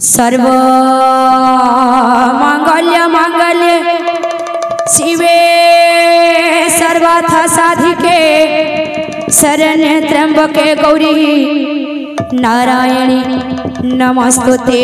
सर्व मंगल्य मंगल्य शिवे सर्वार्थ साधिके शरण्ये त्र्यंबके गौरी नारायणी नमस्तुते।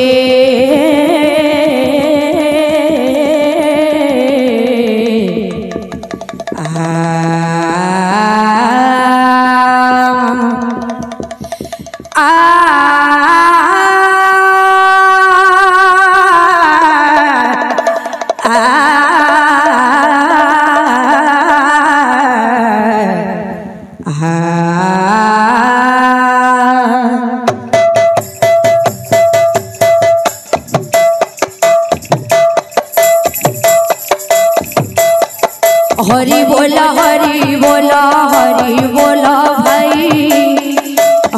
हरि बोला हरि बोला हरि बोला भाई,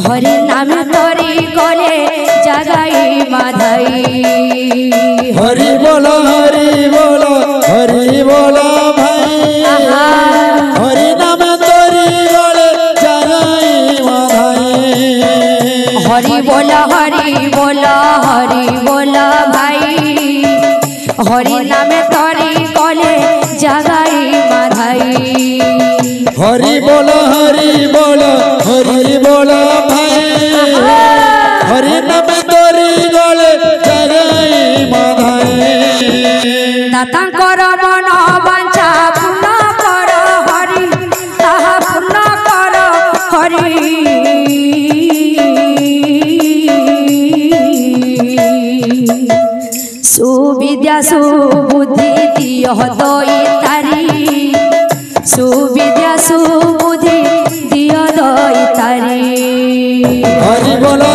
हरि नाम तोरी गले जगाई माधाई। हरि बोला भाई, हरि नाम तोरी गले जगाई माधाई। हरि बोला भाई, हरि नाम तोरी गले जगाई माधाई। हरि बोला भाई, हरि नाम तोरी गले जगाई माधाई। दातांकर मन वांछा पूर्ण कर हरि, ताहा पूर्ण कर हरि। सुविद्या सुबुद्धि दियो दई तारी, सुविद्या सुबुद्धि दियो दई तारी। हरि बोला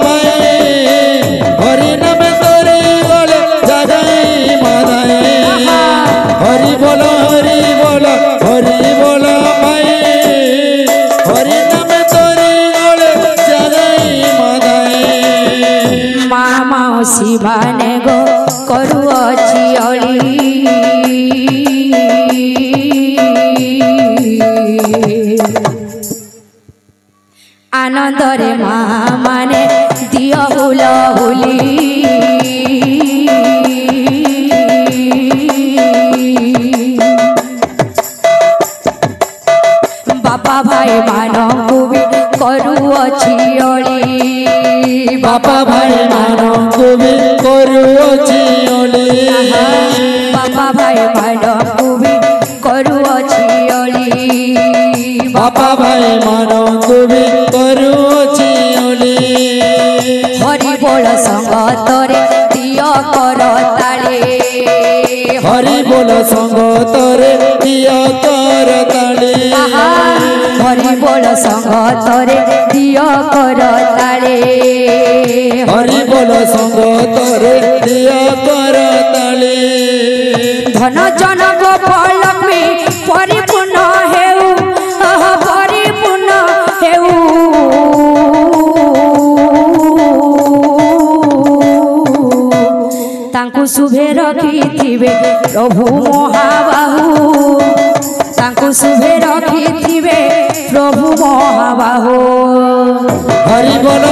भाई, हरि नाम तोरी गले जगाई माधाई। हरि बोला भाई, हरि नाम तोरी गले जगाई माधाई। माँ मौसी माने गो करुअछि अली, आनंद रे माँ माने दियो हुलहुली। बापा भाई मानंकु भी करुअछि अली, बापा भाई मानंकु भी करुअछि अली। बापा भाई मानंकु भी करुअछि अली, बापा भाई मानंकु भी करुअछि अली। हरि बोल संगतरे दियो कर ताले, हरि बोल संगतरे दियो कर ताले। हरि बोल संगतरे दियो कर ताले, हरि बोल संगतरे दियो कर ताले। धन जन गोपाल लक्ष्मी परिपूर्ण हेउ, परिपूर्ण हेउ। तांकु शुभे रखिथिबे प्रभु महाबाहु, तांकु शुभे रखिथिबे प्रभु महाबाहु। हरि बोल